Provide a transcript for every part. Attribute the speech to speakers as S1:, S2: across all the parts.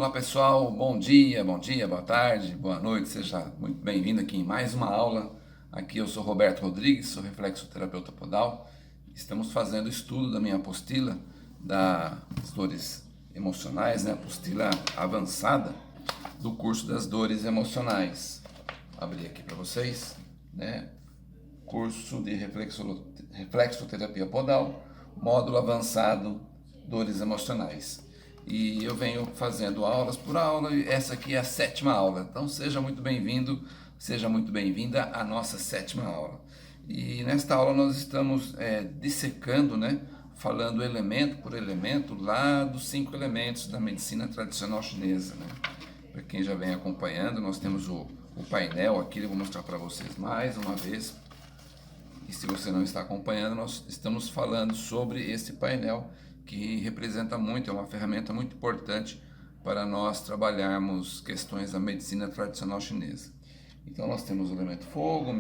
S1: Olá pessoal, bom dia, boa tarde, boa noite, seja muito bem-vindo aqui em mais uma aula. Aqui eu sou Roberto Rodrigues, sou reflexoterapeuta podal. Estamos fazendo o estudo da minha apostila das dores emocionais, né? Apostila avançada do curso das dores emocionais. Vou abrir aqui para vocês, né? Curso de reflexoterapia podal, módulo avançado, dores emocionais. E eu venho fazendo aulas por aula e essa aqui é a 7ª aula. Então seja muito bem-vindo, seja muito bem-vinda à nossa 7ª aula. E nesta aula nós estamos dissecando, né, falando elemento por elemento lá dos 5 elementos da medicina tradicional chinesa, né? Para quem já vem acompanhando, nós temos o painel aqui, eu vou mostrar para vocês mais uma vez. E se você não está acompanhando, nós estamos falando sobre esse painel que representa muito, é uma ferramenta muito importante para nós trabalharmos questões da medicina tradicional chinesa. Então nós temos o elemento fogo,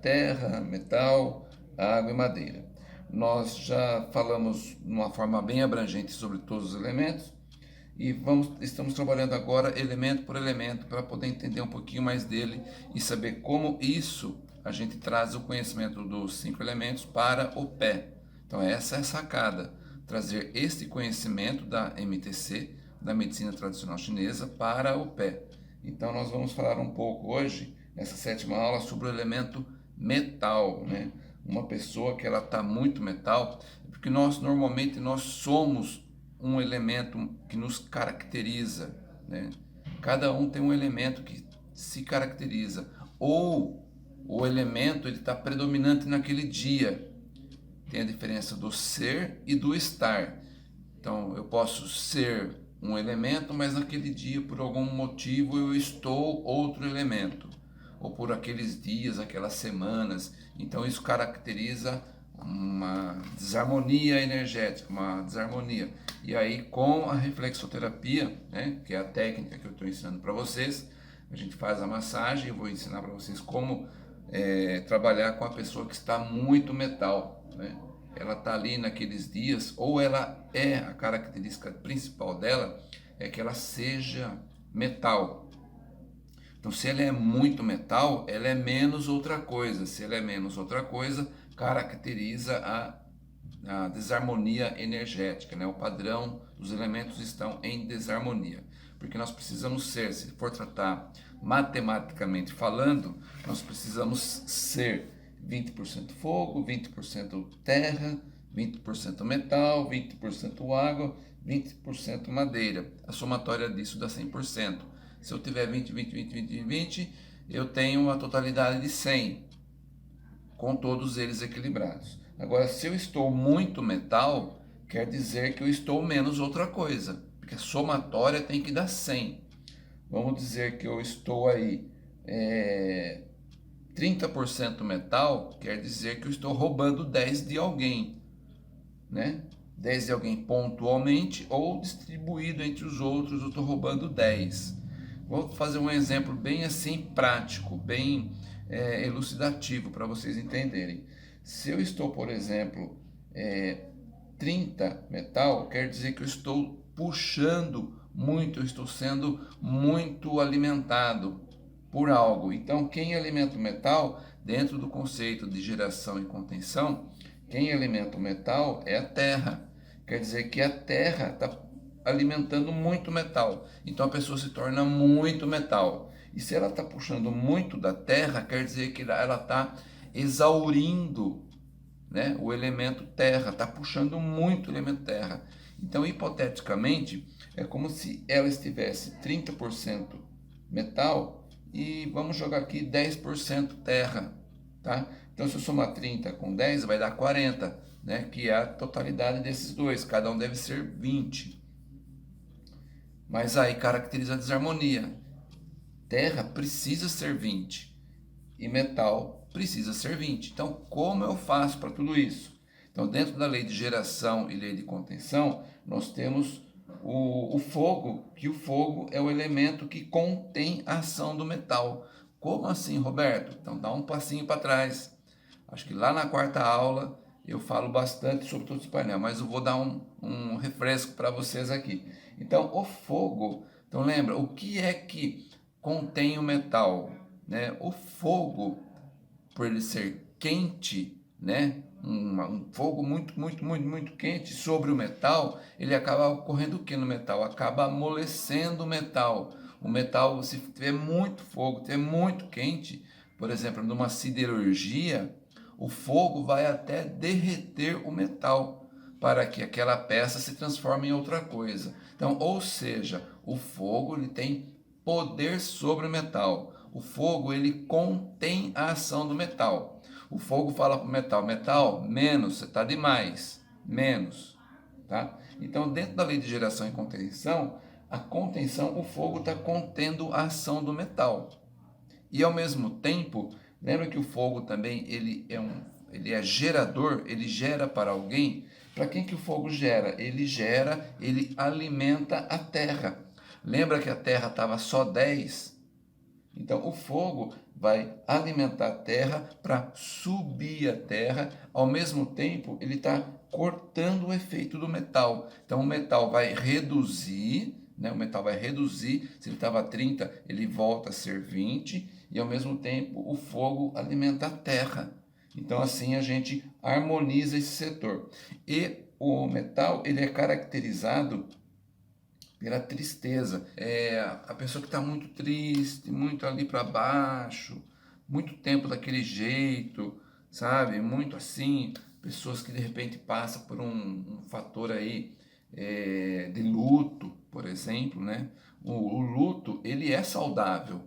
S1: terra, metal, água e madeira. Nós já falamos de uma forma bem abrangente sobre todos os elementos e estamos trabalhando agora elemento por elemento para poder entender um pouquinho mais dele e saber como isso a gente traz o conhecimento dos 5 elementos para o pé. Então essa é a sacada, trazer este conhecimento da MTC, da medicina tradicional chinesa, para o pé. Então nós vamos falar um pouco hoje, nessa 7ª aula, sobre o elemento metal, né? Uma pessoa que ela está muito metal, porque normalmente nós somos um elemento que nos caracteriza, né? Cada um tem um elemento que se caracteriza, ou o elemento ele está predominante naquele dia. Tem a diferença do ser e do estar. Então eu posso ser um elemento, mas naquele dia por algum motivo eu estou outro elemento, ou por aqueles dias, aquelas semanas. Então isso caracteriza uma desarmonia energética, uma desarmonia. E aí com a reflexoterapia, né, que é a técnica que eu estou ensinando para vocês, a gente faz a massagem. Eu vou ensinar para vocês como trabalhar com a pessoa que está muito metal, né? Ela está ali naqueles dias, ou ela a característica principal dela é que ela seja metal. Então se ela é muito metal, ela é menos outra coisa. Se ela é menos outra coisa, caracteriza a desarmonia energética, né? O padrão dos elementos estão em desarmonia, porque nós precisamos ser, se for tratar matematicamente falando, nós precisamos ser 20% fogo, 20% terra, 20% metal, 20% água, 20% madeira. A somatória disso dá 100%. Se eu tiver 20, 20, 20, 20, 20, eu tenho a totalidade de 100, com todos eles equilibrados. Agora, se eu estou muito metal, quer dizer que eu estou menos outra coisa, porque a somatória tem que dar 100. Vamos dizer que eu estou aí 30% metal, quer dizer que eu estou roubando 10 de alguém, né? 10 de alguém pontualmente ou distribuído entre os outros, eu estou roubando 10. Vou fazer um exemplo bem assim prático, bem elucidativo para vocês entenderem. Se eu estou, por exemplo, 30 metal, quer dizer que eu estou puxando muito, eu estou sendo muito alimentado por algo. Então, quem alimenta o metal, dentro do conceito de geração e contenção, quem alimenta o metal é a terra. Quer dizer que a terra está alimentando muito metal. Então a pessoa se torna muito metal. E se ela está puxando muito da terra, quer dizer que ela está exaurindo, né, o elemento terra, está puxando muito o elemento terra. Então, hipoteticamente, é como se ela estivesse 30% metal e vamos jogar aqui 10% terra, tá? Então, se eu somar 30 com 10, vai dar 40, né, que é a totalidade desses dois, cada um deve ser 20. Mas aí caracteriza a desarmonia. Terra precisa ser 20 e metal precisa ser 20. Então, como eu faço para tudo isso? Então, dentro da lei de geração e lei de contenção, nós temos o fogo, que o fogo é o elemento que contém a ação do metal. Como assim, Roberto? Então, dá um passinho para trás. Acho que lá na 4ª aula eu falo bastante sobre todo esse painel, mas eu vou dar um refresco para vocês aqui. Então, o fogo Então lembra, o que é que contém o metal, né? O fogo, por ele ser quente, né? Um fogo muito quente sobre o metal, ele acaba ocorrendo o que no metal? Acaba amolecendo o metal. O metal, se tiver muito fogo, tiver muito quente, por exemplo, numa siderurgia, o fogo vai até derreter o metal para que aquela peça se transforme em outra coisa. Então, ou seja, o fogo ele tem poder sobre o metal. O fogo ele contém a ação do metal. O fogo fala para o metal, metal, menos, você está demais, menos. Tá? Então, dentro da lei de geração e contenção, a contenção, o fogo está contendo a ação do metal. E ao mesmo tempo, lembra que o fogo também ele é gerador, ele gera para alguém. Para quem que o fogo gera? Ele alimenta a terra. Lembra que a terra estava só 10? Então o fogo vai alimentar a terra para subir a terra, ao mesmo tempo ele está cortando o efeito do metal. Então o metal vai reduzir, né? O metal vai reduzir, se ele estava 30, ele volta a ser 20, e ao mesmo tempo o fogo alimenta a terra. Então assim a gente harmoniza esse setor. E o metal ele é caracterizado pela tristeza. A pessoa que está muito triste, muito ali para baixo, muito tempo daquele jeito, sabe? Muito assim, pessoas que de repente passam por um fator aí de luto, por exemplo, né? O luto, ele é saudável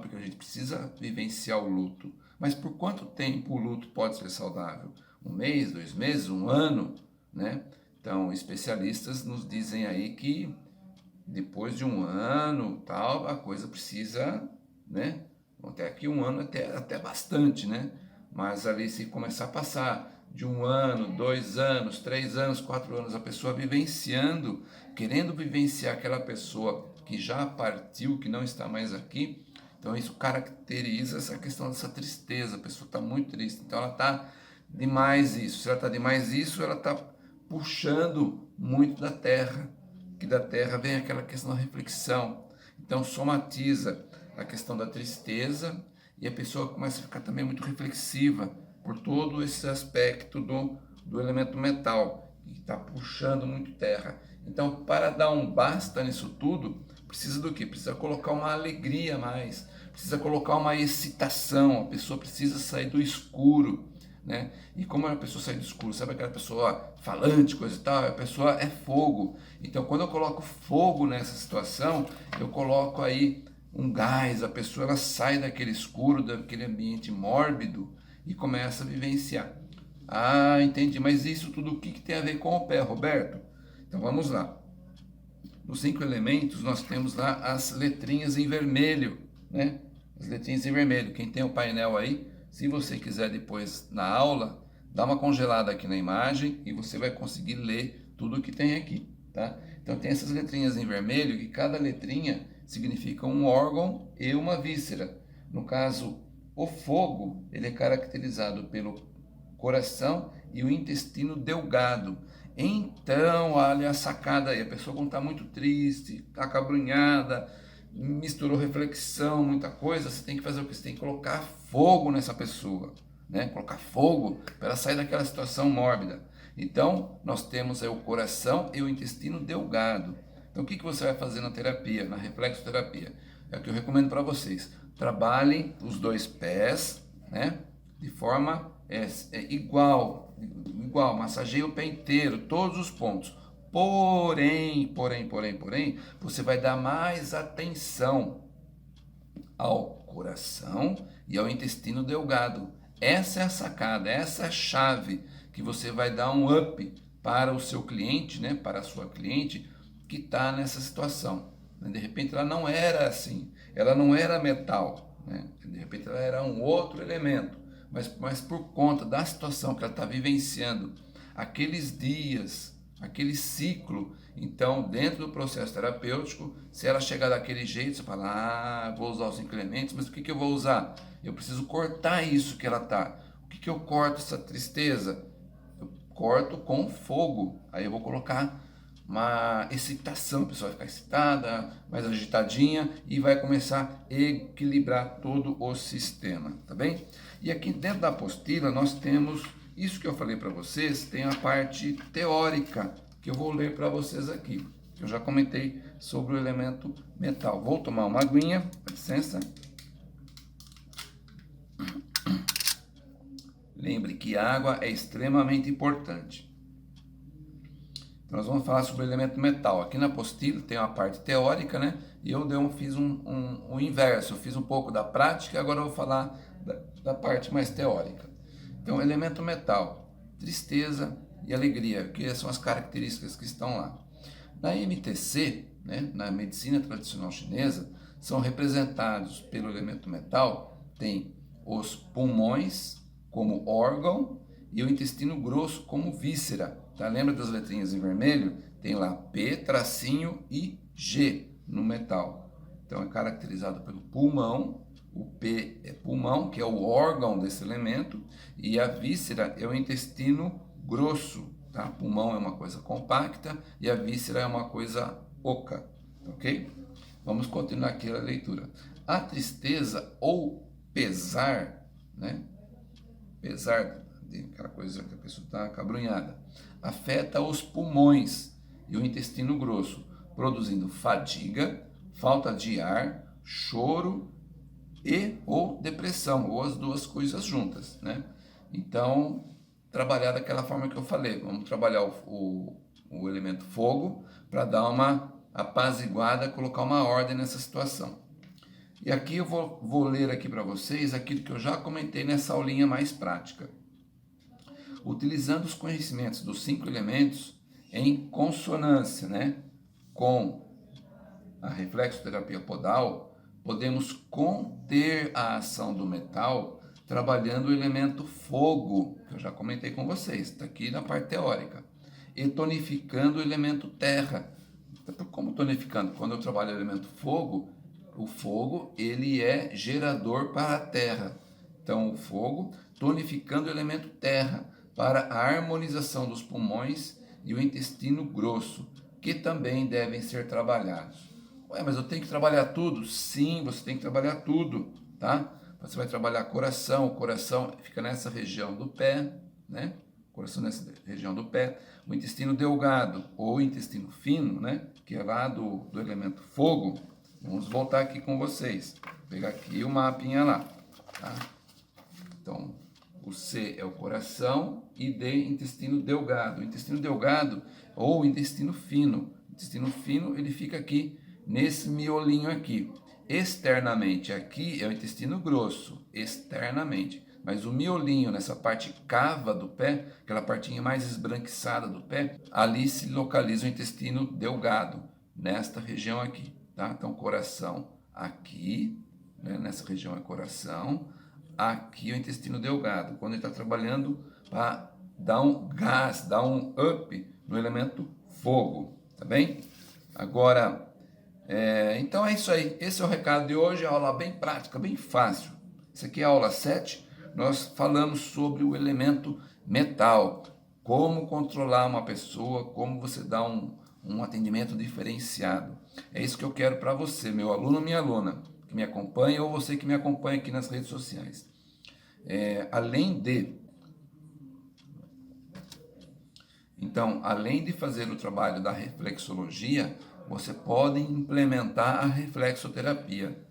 S1: porque a gente precisa vivenciar o luto. Mas por quanto tempo o luto pode ser saudável? 1 mês, 2 meses, 1 ano, né? Então, especialistas nos dizem aí que depois de 1 ano, tal, a coisa precisa, né? Até aqui 1 ano até bastante, né? Mas ali se começar a passar de 1 ano, 2 anos, 3 anos, 4 anos, a pessoa vivenciando, querendo vivenciar aquela pessoa que já partiu, que não está mais aqui, então isso caracteriza essa questão dessa tristeza, a pessoa está muito triste, então ela está demais isso, se ela está demais isso, ela está puxando muito da terra, que da terra vem aquela questão da reflexão, então somatiza a questão da tristeza e a pessoa começa a ficar também muito reflexiva por todo esse aspecto do elemento metal, que está puxando muito terra. Então, para dar um basta nisso tudo, precisa do quê? Precisa colocar uma alegria a mais, precisa colocar uma excitação, a pessoa precisa sair do escuro, né? E como a pessoa sai do escuro, sabe aquela pessoa falante, coisa e tal, a pessoa é fogo. Então, quando eu coloco fogo nessa situação, eu coloco aí um gás, a pessoa ela sai daquele escuro, daquele ambiente mórbido e começa a vivenciar. Ah, entendi, mas isso tudo o que tem a ver com o pé, Roberto? Então vamos lá. Nos 5 elementos nós temos lá as letrinhas em vermelho, né? As letrinhas em vermelho. Quem tem o painel aí, se você quiser depois na aula, dá uma congelada aqui na imagem e você vai conseguir ler tudo que tem aqui, tá? Então tem essas letrinhas em vermelho que cada letrinha significa um órgão e uma víscera. No caso, o fogo, ele é caracterizado pelo coração e o intestino delgado. Então, olha a sacada aí, a pessoa quando está muito triste, está acabrunhada, misturou reflexão, muita coisa, você tem que fazer o que? Você tem que colocar fogo nessa pessoa, né? Colocar fogo para ela sair daquela situação mórbida. Então, nós temos aí o coração e o intestino delgado. Então, o que você vai fazer na terapia, na reflexoterapia? É o que eu recomendo para vocês. Trabalhem os 2 pés, né? De forma igual, massageie o pé inteiro, todos os pontos. Porém, você vai dar mais atenção ao coração e ao intestino delgado. Essa é a sacada, essa é a chave que você vai dar um up para o seu cliente, né? Para a sua cliente que está nessa situação. De repente ela não era assim, ela não era metal, né? De repente ela era um outro elemento, mas por conta da situação que ela está vivenciando, aqueles dias, aquele ciclo, então dentro do processo terapêutico, se ela chegar daquele jeito, você fala, vou usar os 5 elementos, mas o que eu vou usar? Eu preciso cortar isso que ela está. O que eu corto essa tristeza? Eu corto com fogo, aí eu vou colocar uma excitação, a pessoa vai ficar excitada, mais agitadinha e vai começar a equilibrar todo o sistema, tá bem? E aqui dentro da apostila nós temos isso que eu falei para vocês, tem a parte teórica que eu vou ler para vocês aqui. Eu já comentei sobre o elemento metal. Vou tomar uma aguinha, com licença. Lembre que a água é extremamente importante. Nós vamos falar sobre o elemento metal. Aqui na apostila tem uma parte teórica, né? E eu fiz um inverso. Eu fiz um pouco da prática, agora eu vou falar da parte mais teórica. Então, elemento metal, tristeza e alegria, que são as características que estão lá. Na MTC, né, na medicina tradicional chinesa, são representados pelo elemento metal, tem os pulmões como órgão e o intestino grosso como víscera. Tá? Lembra das letrinhas em vermelho? Tem lá P, tracinho e G no metal. Então é caracterizado pelo pulmão, o P é pulmão, que é o órgão desse elemento, e a víscera é o intestino grosso. Tá? Pulmão é uma coisa compacta e a víscera é uma coisa oca, ok? Vamos continuar aqui a leitura. A tristeza ou pesar, né? Pesar, aquela coisa que a pessoa está acabrunhada, afeta os pulmões e o intestino grosso, produzindo fadiga, falta de ar, choro e ou depressão, ou as duas coisas juntas, né? Então, trabalhar daquela forma que eu falei. Vamos trabalhar o elemento fogo para dar uma apaziguada, colocar uma ordem nessa situação. E aqui eu vou ler aqui para vocês aquilo que eu já comentei nessa aulinha mais prática. Utilizando os conhecimentos dos 5 elementos em consonância, né, com a reflexoterapia podal, podemos conter a ação do metal trabalhando o elemento fogo, que eu já comentei com vocês, está aqui na parte teórica, e tonificando o elemento terra. Como tonificando? Quando eu trabalho o elemento fogo, o fogo ele é gerador para a terra. Então, o fogo tonificando o elemento terra para a harmonização dos pulmões e o intestino grosso, que também devem ser trabalhados. Ué, mas eu tenho que trabalhar tudo? Sim, você tem que trabalhar tudo, tá? Você vai trabalhar coração, o coração fica nessa região do pé, né? Coração nessa região do pé. O intestino delgado ou intestino fino, né? Que é lá do elemento fogo. Vamos voltar aqui com vocês. Vou pegar aqui o mapinha lá, tá? Então, o C é o coração e D, intestino delgado. O intestino delgado ou intestino fino. O intestino fino, ele fica aqui nesse miolinho aqui. Externamente aqui é o intestino grosso, externamente. Mas o miolinho, nessa parte cava do pé, aquela partinha mais esbranquiçada do pé, ali se localiza o intestino delgado, nesta região aqui, tá? Então, coração aqui, né? Nessa região é coração, aqui é o intestino delgado, quando ele está trabalhando para dar um gás, dar um up no elemento fogo, tá bem? Agora, então é isso aí, esse é o recado de hoje, a aula bem prática, bem fácil. Isso aqui é a aula 7, nós falamos sobre o elemento metal, como controlar uma pessoa, como você dá um atendimento diferenciado. É isso que eu quero para você, meu aluno ou minha aluna, que me acompanha, ou você que me acompanha aqui nas redes sociais. Além de fazer o trabalho da reflexologia, você pode implementar a reflexoterapia.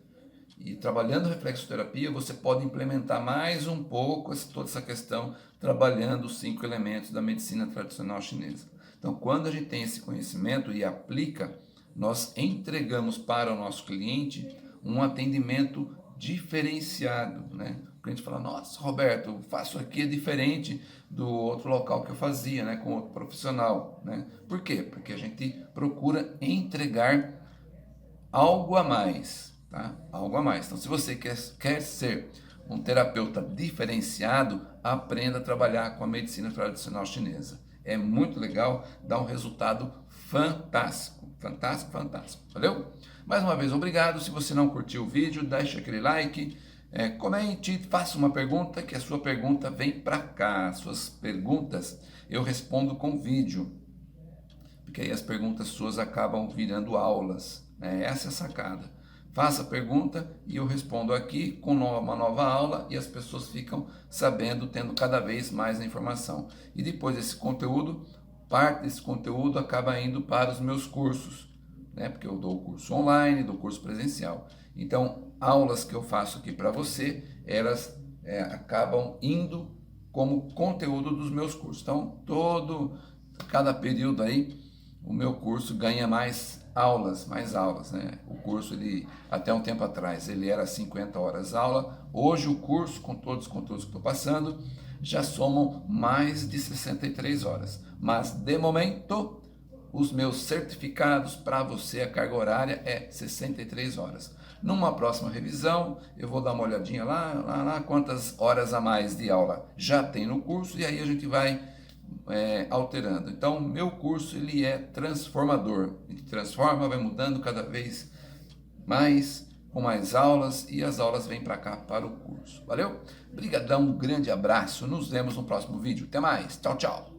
S1: E trabalhando a reflexoterapia, você pode implementar mais um pouco toda essa questão, trabalhando os 5 elementos da medicina tradicional chinesa. Então, quando a gente tem esse conhecimento e aplica, nós entregamos para o nosso cliente um atendimento diferenciado, né? O cliente fala, nossa, Roberto, eu faço aqui é diferente do outro local que eu fazia, né, com outro profissional, né? Por quê? Porque a gente procura entregar algo a mais, tá? Algo a mais. Então, se você quer ser um terapeuta diferenciado, aprenda a trabalhar com a medicina tradicional chinesa. É muito legal, dá um resultado fantástico, fantástico, fantástico. Valeu? Mais uma vez, obrigado. Se você não curtiu o vídeo, deixa aquele like, comente, faça uma pergunta, que a sua pergunta vem para cá. Suas perguntas eu respondo com vídeo. Porque porque aí as perguntas suas acabam virando aulas, né? Essa é a sacada. Faça a pergunta e eu respondo aqui com uma nova aula e as pessoas ficam sabendo, tendo cada vez mais a informação. E depois desse conteúdo, parte desse conteúdo acaba indo para os meus cursos, né? Porque eu dou curso online, dou curso presencial. Então, aulas que eu faço aqui para você, elas acabam indo como conteúdo dos meus cursos. Então, cada período aí, o meu curso ganha mais aulas, né? O curso, até um tempo atrás, ele era 50 horas aula. Hoje o curso, com todos os conteúdos que estou passando, já somam mais de 63 horas. Mas, de momento, os meus certificados para você, a carga horária é 63 horas. Numa próxima revisão, eu vou dar uma olhadinha lá quantas horas a mais de aula já tem no curso, e aí a gente vai alterando. Então, meu curso, ele é transformador. Ele transforma, vai mudando cada vez mais, com mais aulas, e as aulas vêm para cá, para o curso. Valeu? Brigadão, um grande abraço. Nos vemos no próximo vídeo. Até mais. Tchau, tchau.